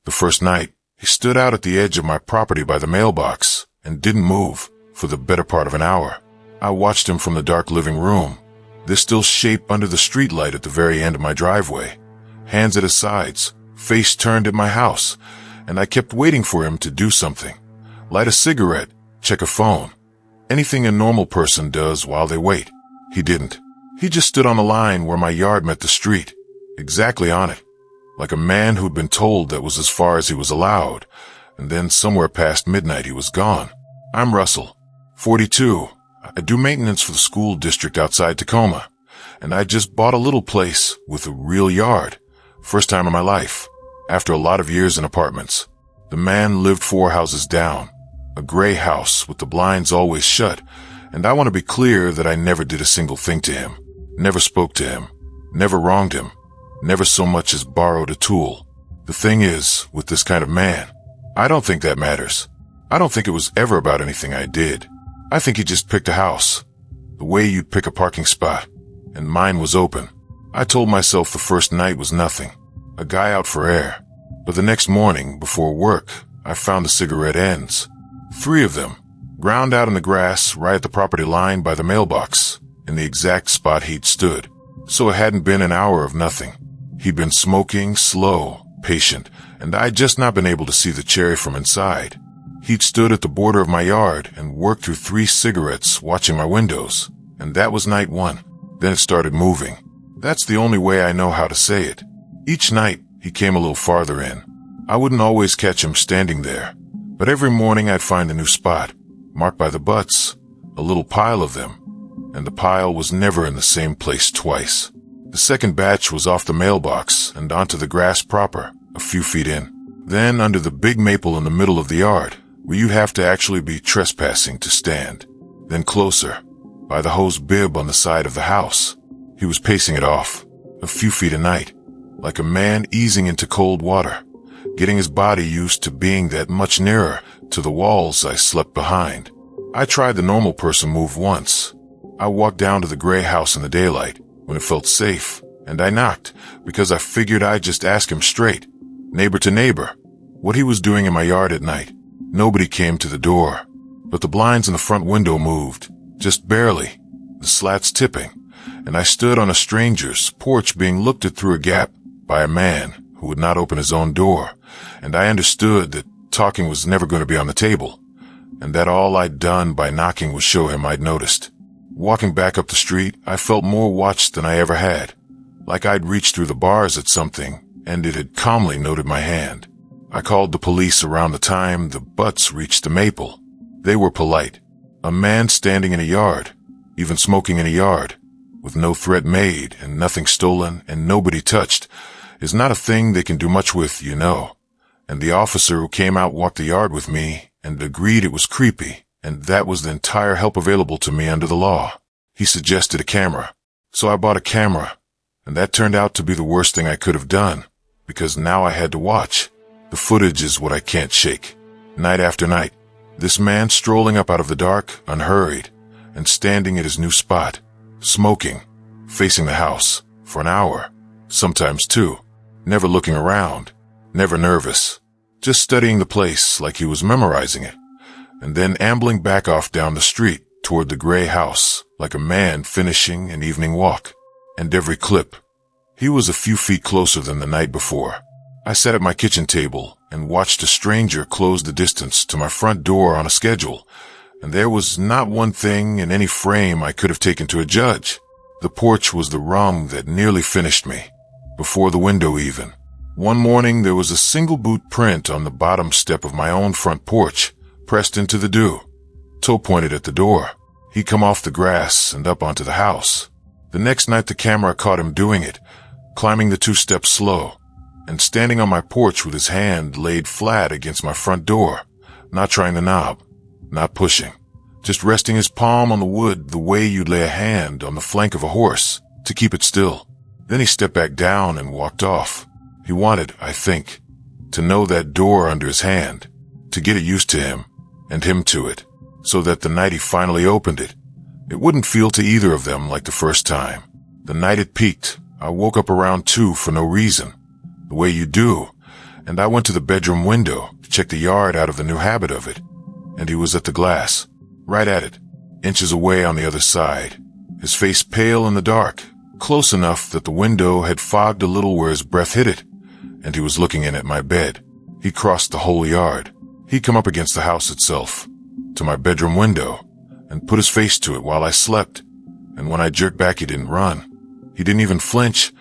The first night, he stood out at the edge of my property by the mailbox and didn't move for the better part of an hour. I watched him from the dark living room, this still shape under the streetlight at the very end of my driveway, hands at his sides, face turned at my house, and I kept waiting for him to do something. Light a cigarette, check a phone. Anything a normal person does while they wait. He didn't. He just stood on the line where my yard met the street, exactly on it, like a man who'd been told that was as far as he was allowed, and then somewhere past midnight he was gone. I'm Russell, 42. I do maintenance for the school district outside Tacoma, and I just bought a little place with a real yard. First time in my life, after a lot of years in apartments. The man lived 4 houses down, a gray house with the blinds always shut, and I want to be clear that I never did a single thing to him, never spoke to him, never wronged him, never so much as borrowed a tool. The thing is, with this kind of man, I don't think that matters. I don't think it was ever about anything I did. I think he just picked a house, the way you'd pick a parking spot, and mine was open. I told myself the first night was nothing, a guy out for air. But the next morning, before work, I found the cigarette ends. 3 of them, ground out in the grass right at the property line by the mailbox, in the exact spot he'd stood. So it hadn't been an hour of nothing. He'd been smoking, slow, patient, and I'd just not been able to see the cherry from inside. He'd stood at the border of my yard and worked through 3 cigarettes watching my windows, and that was night 1. Then it started moving. That's the only way I know how to say it. Each night, he came a little farther in. I wouldn't always catch him standing there, but every morning I'd find a new spot, marked by the butts, a little pile of them, and the pile was never in the same place twice. The second batch was off the mailbox and onto the grass proper, a few feet in. Then under the big maple in the middle of the yard, where you'd have to actually be trespassing to stand. Then closer, by the hose bib on the side of the house. He was pacing it off, a few feet a night, like a man easing into cold water, getting his body used to being that much nearer to the walls I slept behind. I tried the normal person move once. I walked down to the gray house in the daylight when it felt safe, and I knocked because I figured I'd just ask him straight, neighbor to neighbor, what he was doing in my yard at night. Nobody came to the door, but the blinds in the front window moved, just barely, the slats tipping, and I stood on a stranger's porch being looked at through a gap by a man who would not open his own door, and I understood that talking was never going to be on the table, and that all I'd done by knocking was show him I'd noticed. Walking back up the street, I felt more watched than I ever had, like I'd reached through the bars at something, and it had calmly noted my hand. I called the police around the time the butts reached the maple. They were polite. A man standing in a yard, even smoking in a yard, with no threat made and nothing stolen and nobody touched, is not a thing they can do much with, you know. And the officer who came out walked the yard with me and agreed it was creepy, and that was the entire help available to me under the law. He suggested a camera. So I bought a camera, and that turned out to be the worst thing I could have done, because now I had to watch. The footage is what I can't shake. Night after night, this man strolling up out of the dark, unhurried, and standing at his new spot, smoking, facing the house, for an hour, sometimes 2, never looking around, never nervous, just studying the place like he was memorizing it, and then ambling back off down the street toward the gray house like a man finishing an evening walk. And every clip, he was a few feet closer than the night before. I sat at my kitchen table and watched a stranger close the distance to my front door on a schedule, and there was not one thing in any frame I could have taken to a judge. The porch was the rung that nearly finished me, before the window even. One morning there was a single boot print on the bottom step of my own front porch, pressed into the dew. Toe pointed at the door. He'd come off the grass and up onto the house. The next night the camera caught him doing it, climbing the 2 steps slow, and standing on my porch with his hand laid flat against my front door, not trying the knob, not pushing, just resting his palm on the wood the way you'd lay a hand on the flank of a horse to keep it still. Then he stepped back down and walked off. He wanted, I think, to know that door under his hand, to get it used to him, and him to it, so that the night he finally opened it, it wouldn't feel to either of them like the first time. The night it peaked, I woke up around 2 for no reason, the way you do, and I went to the bedroom window to check the yard out of the new habit of it, and he was at the glass, right at it, inches away on the other side, his face pale in the dark, close enough that the window had fogged a little where his breath hit it, and he was looking in at my bed. He crossed the whole yard. He'd come up against the house itself, to my bedroom window, and put his face to it while I slept, and when I jerked back he didn't run. He didn't even flinch.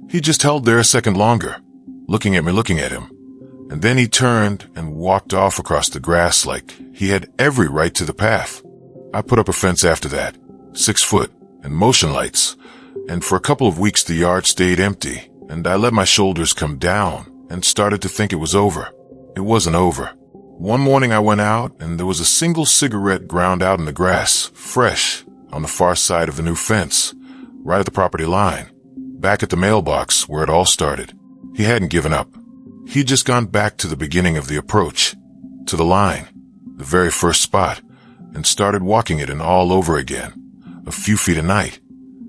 He just held there a second longer, looking at him, and then he turned and walked off across the grass like he had every right to the path. I put up a fence after that, 6 foot, and motion lights, and for a couple of weeks the yard stayed empty, and I let my shoulders come down and started to think it was over. It wasn't over. One morning I went out, and there was a single cigarette ground out in the grass, fresh, on the far side of the new fence, right at the property line, back at the mailbox where it all started. He hadn't given up. He'd just gone back to the beginning of the approach, to the line, the very first spot, and started walking it in all over again, a few feet a night.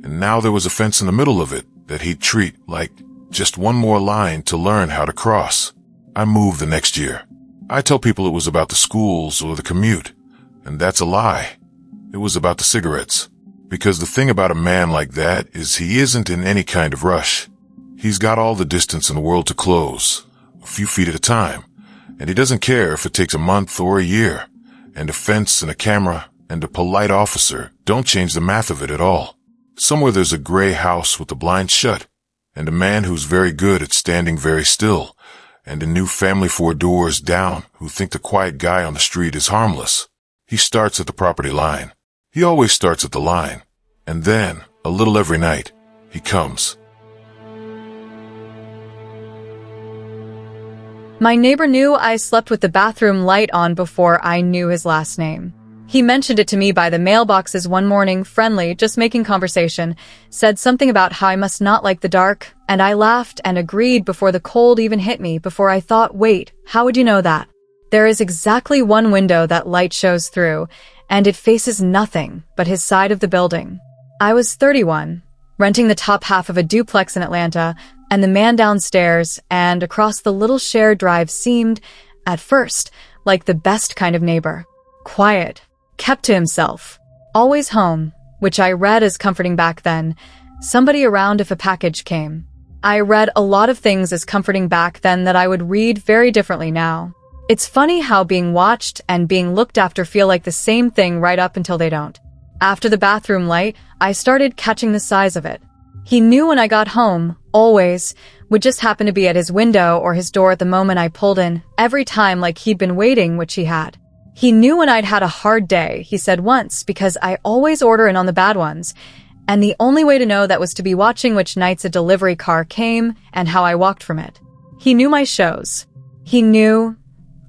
And now there was a fence in the middle of it that he'd treat like just one more line to learn how to cross. I moved the next year. I tell people it was about the schools or the commute, and that's a lie. It was about the cigarettes. Because the thing about a man like that is he isn't in any kind of rush. He's got all the distance in the world to close, a few feet at a time, and he doesn't care if it takes a month or a year, and a fence and a camera and a polite officer don't change the math of it at all. Somewhere there's a gray house with the blinds shut, and a man who's very good at standing very still, and a new family 4 doors down who think the quiet guy on the street is harmless. He starts at the property line. He always starts at the line, and then, a little every night, he comes. My neighbor knew I slept with the bathroom light on before I knew his last name. He mentioned it to me by the mailboxes one morning, friendly, just making conversation, said something about how I must not like the dark, and I laughed and agreed before the cold even hit me, before I thought, wait, how would you know that? There is exactly one window that light shows through, and it faces nothing but his side of the building. I was 31, renting the top half of a duplex in Atlanta, and the man downstairs and across the little shared drive seemed, at first, like the best kind of neighbor. Quiet, kept to himself, always home, which I read as comforting back then, somebody around if a package came. I read a lot of things as comforting back then that I would read very differently now. It's funny how being watched and being looked after feel like the same thing right up until they don't. After the bathroom light, I started catching the size of it. He knew when I got home, always, would just happen to be at his window or his door at the moment I pulled in, every time like he'd been waiting, which he had. He knew when I'd had a hard day, he said once, because I always order in on the bad ones, and the only way to know that was to be watching which nights a delivery car came and how I walked from it. He knew my shows. He knew,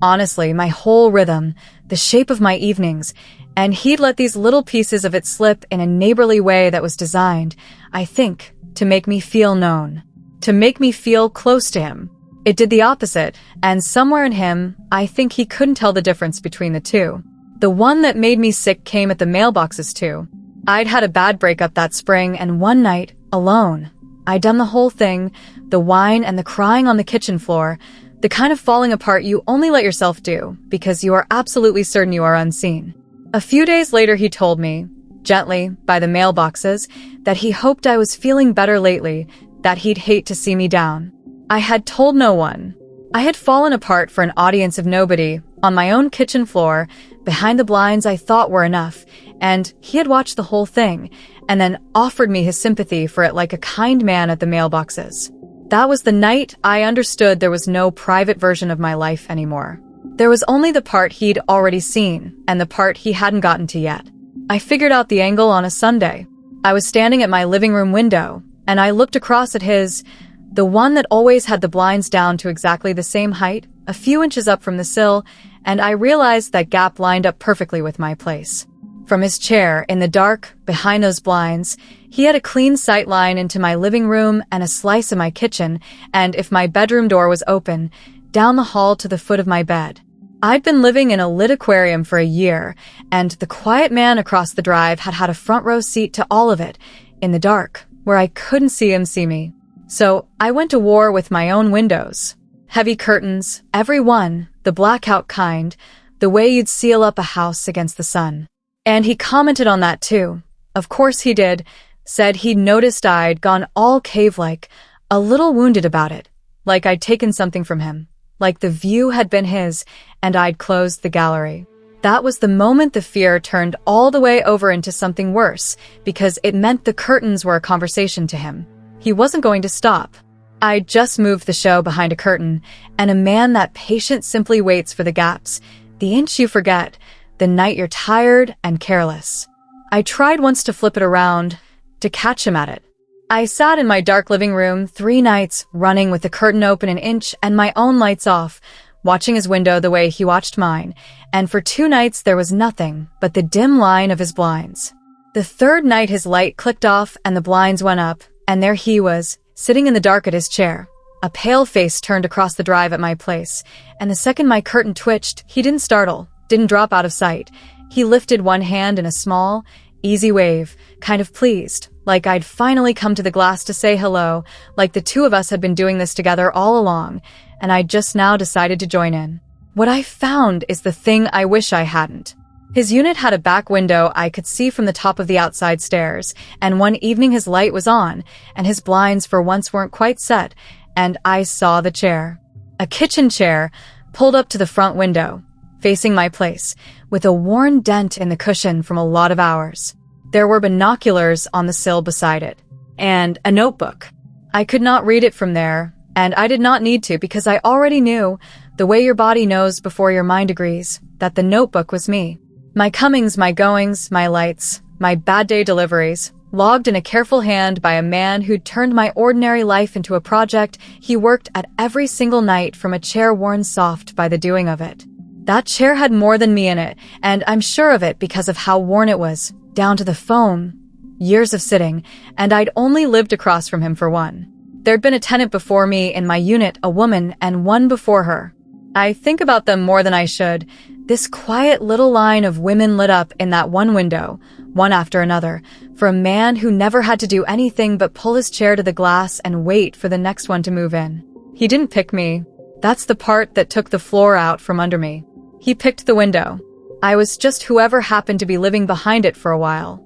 honestly, my whole rhythm, the shape of my evenings, and he'd let these little pieces of it slip in a neighborly way that was designed, I think, to make me feel known, to make me feel close to him. It did the opposite, and somewhere in him, I think he couldn't tell the difference between the two. The one that made me sick came at the mailboxes too. I'd had a bad breakup that spring, and one night, alone, I'd done the whole thing, the whine and the crying on the kitchen floor, the kind of falling apart you only let yourself do, because you are absolutely certain you are unseen. A few days later he told me, gently, by the mailboxes, that he hoped I was feeling better lately, that he'd hate to see me down. I had told no one. I had fallen apart for an audience of nobody, on my own kitchen floor, behind the blinds I thought were enough, and he had watched the whole thing, and then offered me his sympathy for it like a kind man at the mailboxes. That was the night I understood there was no private version of my life anymore. There was only the part he'd already seen, and the part he hadn't gotten to yet. I figured out the angle on a Sunday. I was standing at my living room window, and I looked across at his, the one that always had the blinds down to exactly the same height, a few inches up from the sill, and I realized that gap lined up perfectly with my place. From his chair, in the dark, behind those blinds, he had a clean sight line into my living room and a slice of my kitchen, and if my bedroom door was open, down the hall to the foot of my bed. I'd been living in a lit aquarium for a year, and the quiet man across the drive had had a front row seat to all of it, in the dark, where I couldn't see him see me. So I went to war with my own windows. Heavy curtains, every one, the blackout kind, the way you'd seal up a house against the sun. And he commented on that too. Of course he did. Said he'd noticed I'd gone all cave-like, a little wounded about it, like I'd taken something from him, like the view had been his, and I'd closed the gallery. That was the moment the fear turned all the way over into something worse, because it meant the curtains were a conversation to him. He wasn't going to stop. I just moved the show behind a curtain, and a man that patient simply waits for the gaps, the inch you forget, the night you're tired and careless. I tried once to flip it around, to catch him at it. I sat in my dark living room 3 nights, running with the curtain open an inch and my own lights off, watching his window the way he watched mine, and for 2 nights there was nothing but the dim line of his blinds. The 3rd night his light clicked off and the blinds went up, and there he was, sitting in the dark at his chair. A pale face turned across the drive at my place, and the second my curtain twitched, he didn't startle, didn't drop out of sight. He lifted one hand in a small, easy wave, kind of pleased, like I'd finally come to the glass to say hello, like the 2 of us had been doing this together all along, and I'd just now decided to join in. What I found is the thing I wish I hadn't. His unit had a back window I could see from the top of the outside stairs, and one evening his light was on, and his blinds for once weren't quite set, and I saw the chair. A kitchen chair, pulled up to the front window, facing my place, with a worn dent in the cushion from a lot of hours. There were binoculars on the sill beside it, and a notebook. I could not read it from there, and I did not need to because I already knew, the way your body knows before your mind agrees, that the notebook was me. My comings, my goings, my lights, my bad day deliveries, logged in a careful hand by a man who'd turned my ordinary life into a project he worked at every single night from a chair worn soft by the doing of it. That chair had more than me in it, and I'm sure of it because of how worn it was, down to the foam. Years of sitting, and I'd only lived across from him for one. There'd been a tenant before me in my unit, a woman, and one before her. I think about them more than I should. This quiet little line of women lit up in that one window, one after another, for a man who never had to do anything but pull his chair to the glass and wait for the next one to move in. He didn't pick me. That's the part that took the floor out from under me. He picked the window. I was just whoever happened to be living behind it for a while.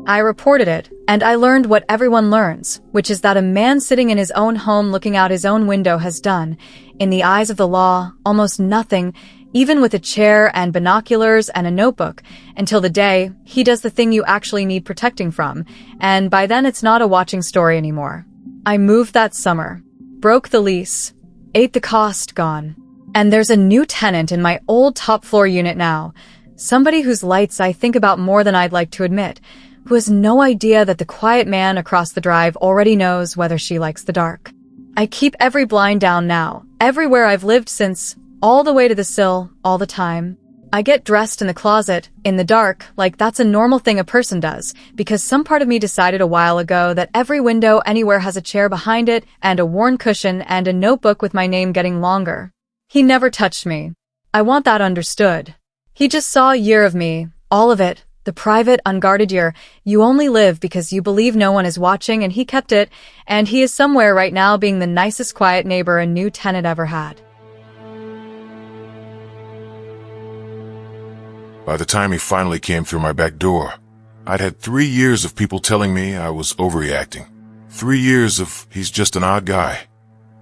I reported it, and I learned what everyone learns, which is that a man sitting in his own home looking out his own window has done, in the eyes of the law, almost nothing, even with a chair and binoculars and a notebook, until the day he does the thing you actually need protecting from, and by then it's not a watching story anymore. I moved that summer, broke the lease, ate the cost, gone. And there's a new tenant in my old top-floor unit now, somebody whose lights I think about more than I'd like to admit, who has no idea that the quiet man across the drive already knows whether she likes the dark. I keep every blind down now, everywhere I've lived since, all the way to the sill, all the time. I get dressed in the closet, in the dark, like that's a normal thing a person does, because some part of me decided a while ago that every window anywhere has a chair behind it, and a worn cushion, and a notebook with my name getting longer. He never touched me. I want that understood. He just saw a year of me, all of it, the private, unguarded year. You only live because you believe no one is watching, and he kept it, and he is somewhere right now being the nicest quiet neighbor a new tenant ever had. By the time he finally came through my back door, I'd had 3 years of people telling me I was overreacting. 3 years of he's just an odd guy.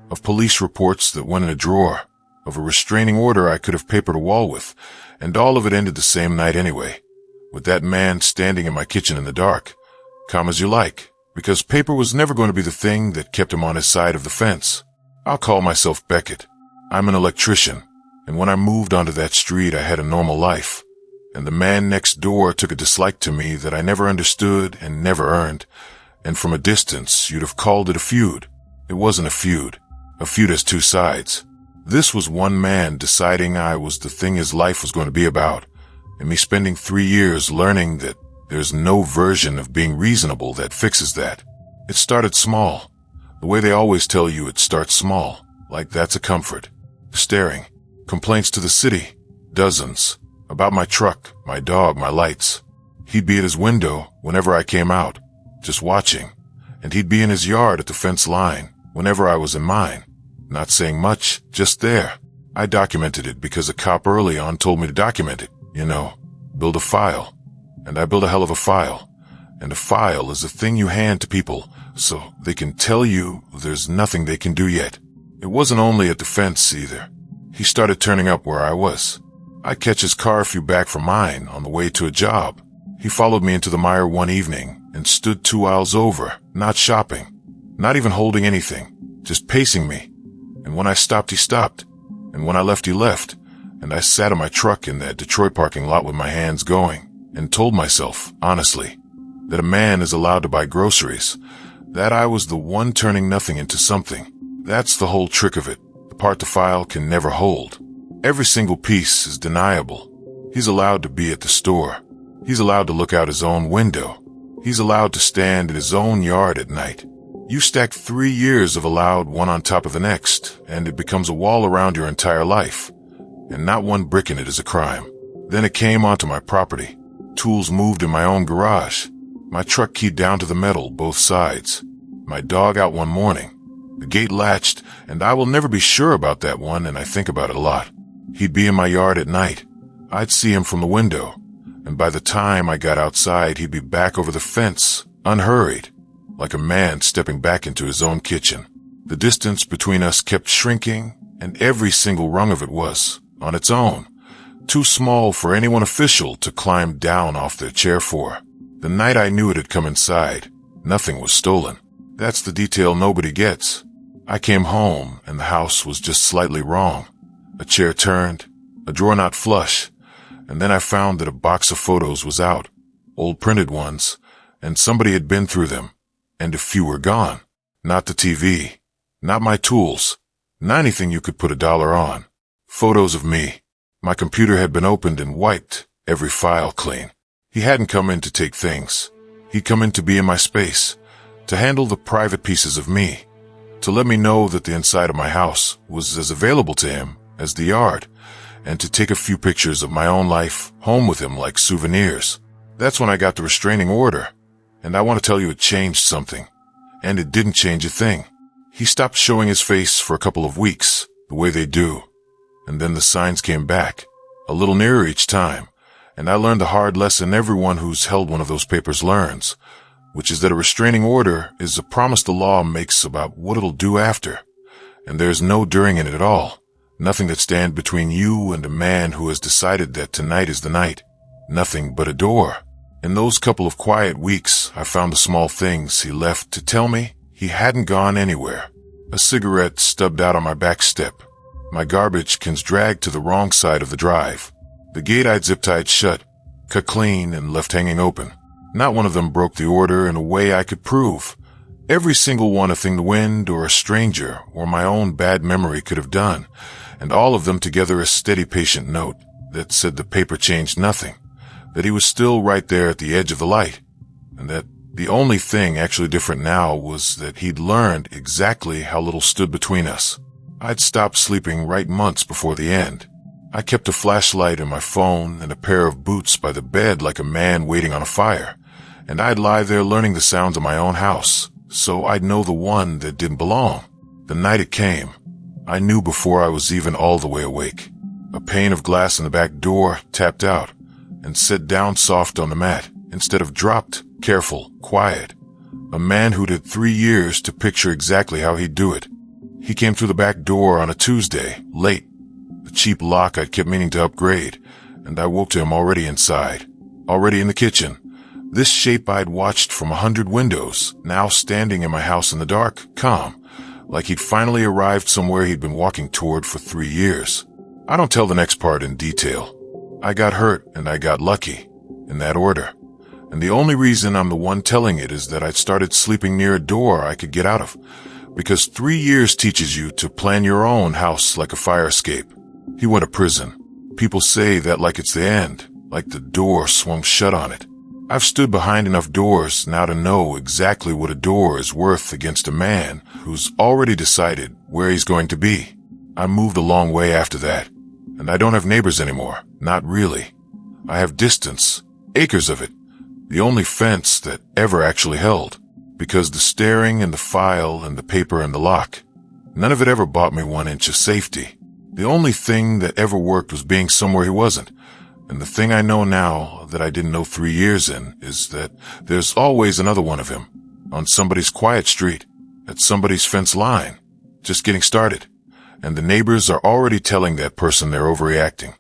Of police reports that went in a drawer. Of a restraining order I could have papered a wall with, and all of it ended the same night anyway, with that man standing in my kitchen in the dark. Come as you like, because paper was never going to be the thing that kept him on his side of the fence. I'll call myself Beckett. I'm an electrician, and when I moved onto that street I had a normal life, and the man next door took a dislike to me that I never understood and never earned, and from a distance you'd have called it a feud. It wasn't a feud. A feud has 2 sides. This was one man deciding I was the thing his life was going to be about, and me spending 3 years learning that there's no version of being reasonable that fixes that. It started small, the way they always tell you it starts small, like that's a comfort. Staring, complaints to the city, dozens, about my truck, my dog, my lights. He'd be at his window whenever I came out, just watching, and he'd be in his yard at the fence line whenever I was in mine. not saying much, just there. I documented it because a cop early on told me to document it. Build a file. And I built a hell of a file. And a file is a thing you hand to people so they can tell you there's nothing they can do yet. It wasn't only at the fence either. He started turning up where I was. I'd catch his car a few back from mine on the way to a job. He followed me into the mire one evening and stood 2 aisles over, not shopping, not even holding anything, just pacing me. And when I stopped, he stopped. And when I left, he left. And I sat in my truck in that Detroit parking lot with my hands going and told myself, honestly, that a man is allowed to buy groceries, that I was the one turning nothing into something. That's the whole trick of it. The part the file can never hold. Every single piece is deniable. He's allowed to be at the store. He's allowed to look out his own window. He's allowed to stand in his own yard at night. You stack 3 years of allowed one on top of the next, and it becomes a wall around your entire life. And not one brick in it is a crime. Then it came onto my property. Tools moved in my own garage. My truck keyed down to the metal, both sides. My dog out one morning. The gate latched, and I will never be sure about that one, and I think about it a lot. He'd be in my yard at night. I'd see him from the window, and by the time I got outside, he'd be back over the fence, unhurried, like a man stepping back into his own kitchen. The distance between us kept shrinking, and every single rung of it was, on its own, too small for anyone official to climb down off their chair for. The night I knew it had come inside, nothing was stolen. That's the detail nobody gets. I came home, and the house was just slightly wrong. A chair turned, a drawer not flush, and then I found that a box of photos was out, old printed ones, and somebody had been through them, and a few were gone. Not the TV, not my tools, not anything you could put $1 on. Photos of me. My computer had been opened and wiped, every file clean. He hadn't come in to take things. He'd come in to be in my space, to handle the private pieces of me, to let me know that the inside of my house was as available to him as the yard, and to take a few pictures of my own life home with him like souvenirs. That's when I got the restraining order, and I want to tell you it changed something. And it didn't change a thing. He stopped showing his face for a couple of weeks, the way they do. And then the signs came back, a little nearer each time, and I learned the hard lesson everyone who's held one of those papers learns, which is that a restraining order is a promise the law makes about what it'll do after. And there's no during in it at all. Nothing that stands between you and a man who has decided that tonight is the night. Nothing but a door. In those couple of quiet weeks, I found the small things he left to tell me he hadn't gone anywhere. A cigarette stubbed out on my back step. My garbage cans dragged to the wrong side of the drive. The gate I'd zip-tied shut, cut clean and left hanging open. Not one of them broke the order in a way I could prove. Every single one a thing the wind or a stranger or my own bad memory could have done, and all of them together a steady patient note that said the paper changed nothing, that he was still right there at the edge of the light, and that the only thing actually different now was that he'd learned exactly how little stood between us. I'd stopped sleeping right months before the end. I kept a flashlight and my phone and a pair of boots by the bed like a man waiting on a fire, and I'd lie there learning the sounds of my own house, so I'd know the one that didn't belong. The night it came, I knew before I was even all the way awake. A pane of glass in the back door tapped out and set down soft on the mat instead of dropped, careful, quiet. A man who'd had 3 years to picture exactly how he'd do it. He came through the back door on a Tuesday, late. The cheap lock I'd kept meaning to upgrade, and I woke to him already inside, already in the kitchen. This shape I'd watched from 100 windows, now standing in my house in the dark, calm, like he'd finally arrived somewhere he'd been walking toward for 3 years. I don't tell the next part in detail. I got hurt and I got lucky, in that order. And the only reason I'm the one telling it is that I'd started sleeping near a door I could get out of, because 3 years teaches you to plan your own house like a fire escape. He went to prison. People say that like it's the end, like the door swung shut on it. I've stood behind enough doors now to know exactly what a door is worth against a man who's already decided where he's going to be. I moved a long way after that, and I don't have neighbors anymore, not really. I have distance, acres of it, the only fence that ever actually held, because the staring and the file and the paper and the lock, None of it ever bought me 1 inch of safety. The only thing that ever worked was being somewhere he wasn't. And the thing I know now that I didn't know 3 years in is that there's always another one of him. On somebody's quiet street, at somebody's fence line, just getting started. And the neighbors are already telling that person they're overreacting.